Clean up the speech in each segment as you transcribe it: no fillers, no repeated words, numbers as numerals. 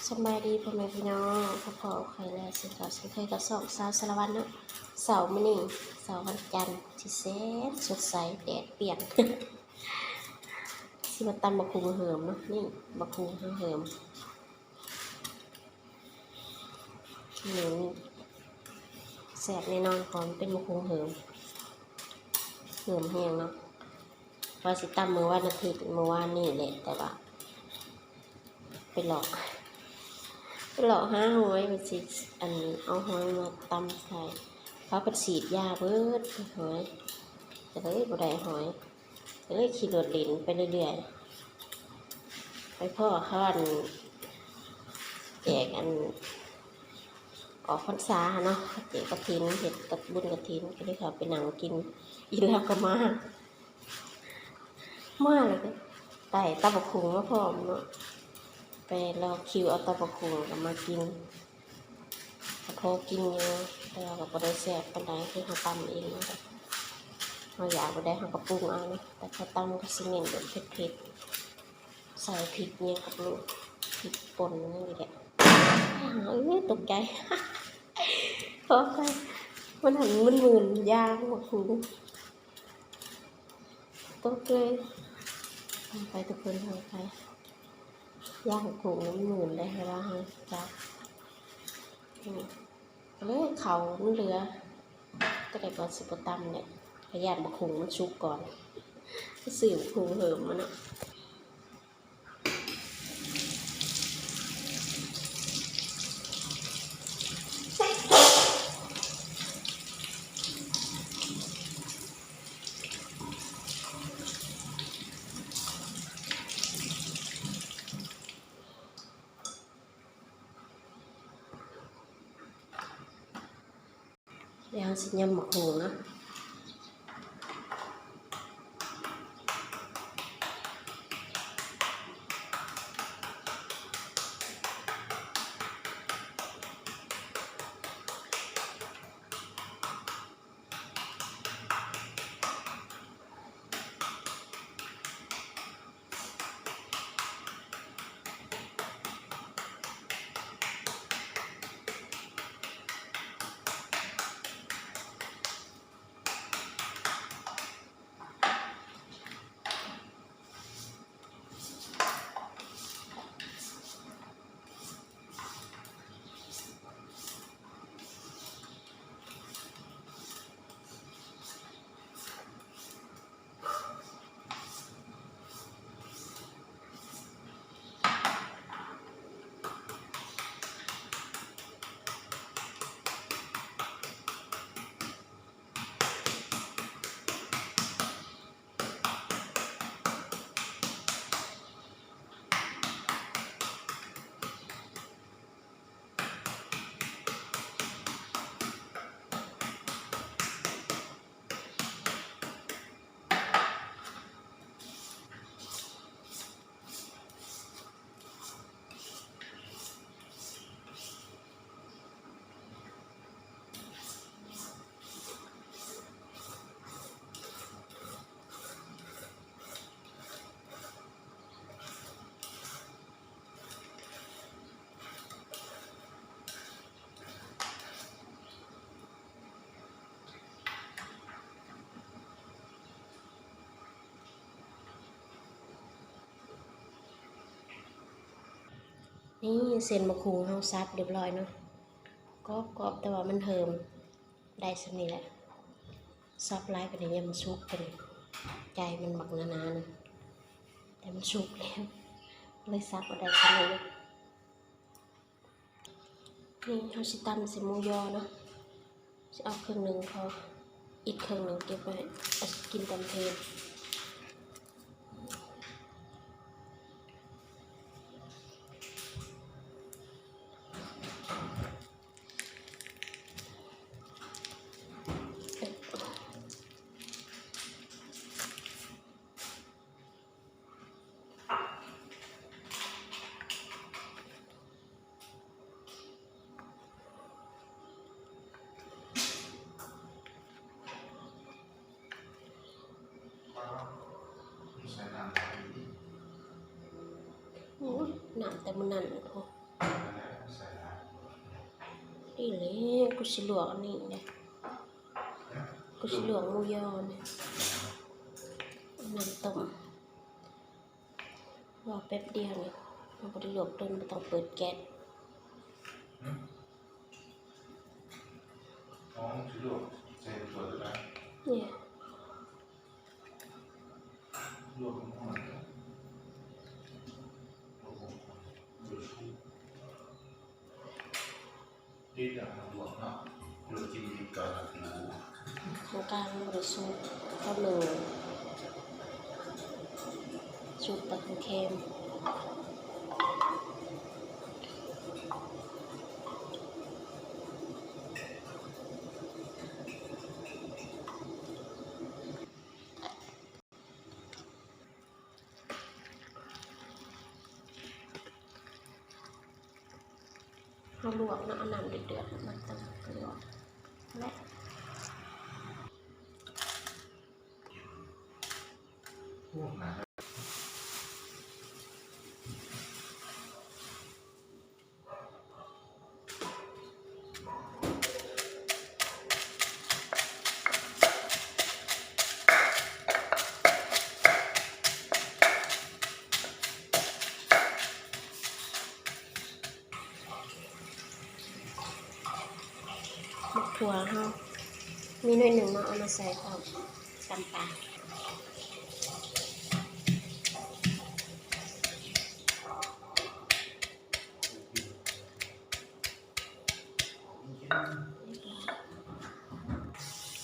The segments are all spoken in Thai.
สบายดีพ่อแม่พี่น้องพ่อใครแล้วสิเราฉันเคยกับสองสาวสารวัตรเนาะเสาร์มื้อนี้เสาร์วันจันทร์ที่แสนสดใสแดดเปรี้ยง สิมาตำบักคุงเหิมเนาะนี่บักคุงเหิมนี่แสบแน่นอนของเป็นบักคุงเหิมแห้งเนาะว่าสิตำมือวันอาทิตย์เมื่อวานนี่แหละแต่ว่าไปหลอกหาหอยไปสิอันเอาหอยมาตำใส่เขาก็ฉีดยาเบิดหอยแต่เลยบ่ได้หอยเลยขี่รถเล่นไปเรื่อยๆไปพ่อเขาอันแจกอันออกพรรษาเนาะแจกกฐินเห็ดกับบุญกฐินก็เลยเขาไปนั่งกินอีแล้วก็มาเลยก็ได้ตะบักหุงมาพร้อมเนาะไปรอคิวเอาตะบักหุงก็มากินพอกินอยู่แต่เราก็บ่ได้แซ่บปานใดคือเขาตำเองนะเราอยากบ่ได้เขาก็ปรุงเอาเนาะแต่เขาตำก็สิเน้นแบบเผ็ดๆใส่พริกเนี่ยครับลูกพริกป่นนี่แหละตกใจ เพราะใครมันหันมึนๆยางบักหุงตกเลยทำไปทุกคนทำไปย่างกุ้งน้ำหมื่นได้ไหมจับเลยเขามันเหลือก็ได้ก่อนสิบตำเนี่ยขยันบักหุงมันชุกก่อนสื่อบักหุงเหิมมันเนาะแล้วสิยำบักหุงเนาะนี่เส้นบักหุงเราซับเรียบร้อยเนาะกรอบแต่ว่ามันเหิมได้สักนี่แหละซับไล่ไปเนี่ยมันชุกไปเลยใจมันบักหนาๆนะแต่มันชุกแล้วเลยซับเอาได้สักนี่นี่เขาสิตำใส่หมูยอเนาะจะเอาครึ่งหนึ่งพออีกครึ่งหนึ่งเก็บไว้กินตำเพลนหนามแต่มันนั่นโอ้ อีหลีกูสิลวกอันนี้เนี่ยกูสิลวกหมูยอเนี่ยน้ำต้มรอแป๊บเดียวเนี่ยเราบ่ได้ลวกโดนไม่ต้องเปิดแก๊ส น้องชิโร่ใส่ตัวเลยนะ เนี่ย รวมทั้งหมดโอ้โหดูชูดีจังรวมเนาะดูจีกับหนู ของกลางบริสุทธิ์ก็หนึ่งชุดตะเค็มเราลวกเนาะเอาน้ำเดือดๆมันต้องลวกและ พวกนั้น มะขัวเขามีหน่อยหนึ่งเนาะเอามาใส่พร้อมตำปลา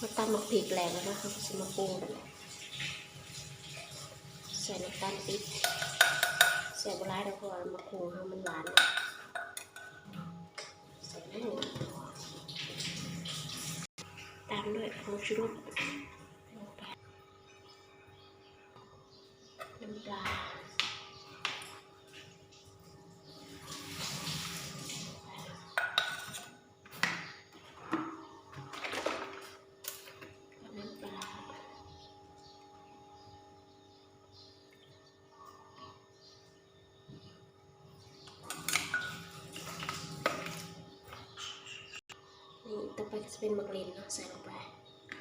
มาตำมะพริกแหลกแล้วนะคะก็จะมาปรุงใส่น้ำตาลปี๊บใส่บัวลายแล้วก็มะขุงให้มันหวานใส่น้ำตามด้วยผงชูรสลงไปน้ำปลาน้ำปลานี่ต่อไปก็จะเป็นมะเร็งเนาะใส่ลงไป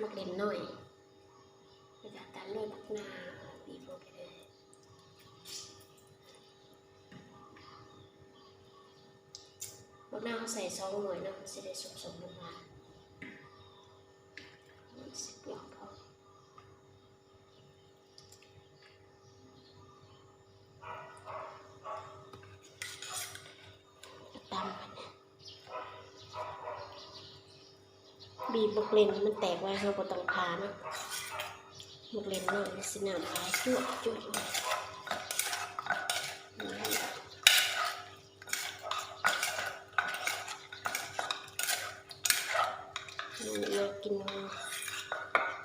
มะเร็งหน่อยแล้วก็ตามด้วยผักนาวบีบลงไปเลยผักนาวใส่2 หน่วยเนาะจะได้สมๆน้ำปลาสิบหยอกพอตามไปเนี่ยบีบมะเร็งมันแตกไว้เราก็ต้องพาเนาะมะเร็งเนาะมีสีน้ำลายจุ๊บจุ๊บเรากิน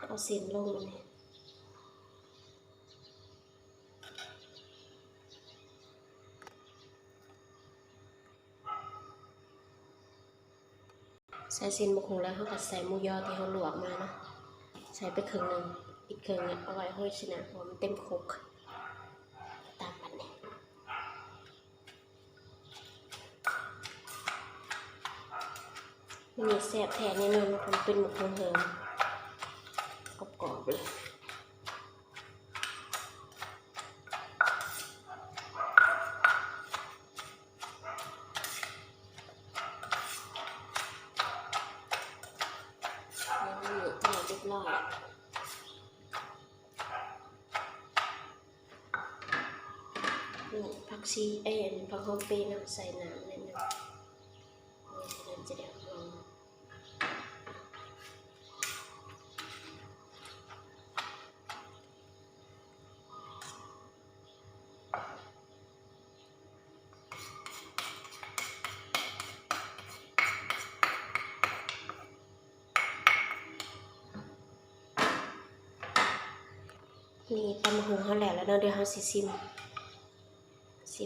เอาเส้นลงเลยใส่เส้นบุกหงแล้วเขาก็ใส่หมูยอที่เขาลวกมาเนาะใส่ไปครึ่งหนึ่งอีกครึ่งเนี่ยเอาไว้ห้อยชินะหัวมันเต็มคุกตามมันเนี่ยมันมีแซ่บแท้แน่นอนมันเป็นหมูเหิมกรอบๆเลยนี่ทำเรียบร้อยนี่ผักชีผักหอมเปรี้ยวใส่น้ำนิดนึงนี่จะได้หอมนี่ตำหูเขาแหละแล้วเนาะเดี๋ยวเขาสิซิ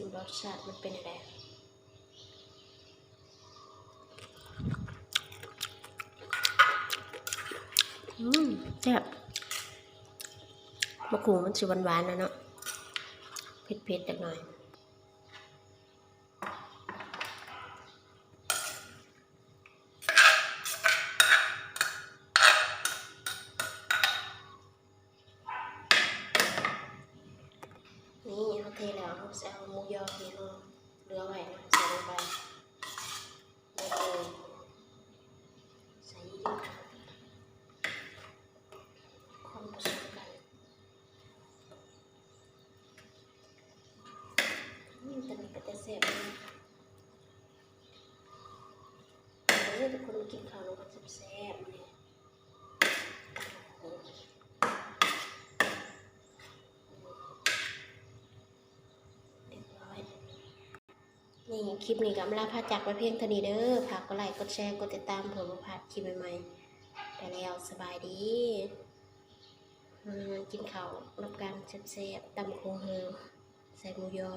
มรสชาติมันเป็นอะไรแซ่บมะกรูดมันสิหวานๆนะเนาะเผ็ดๆจักหน่อย คนผสมกันตอนนี้ก็จะเสียบเลยเดี๋ยวทุกคนกินข้าวแล้วก็จะแซ่บเลยเรียบร้อยนี่คลิปนี้ก็อำลาพาจากไปเพียงเท่านี้เด้อฝากกดไลค์กดแชร์กดติดตามเพื่อบ่พลาดคลิปใหม่ๆได้แล้วสบายดีกินข้าวรับการแซ่บๆตำโคงเฮอใส่หมูยอ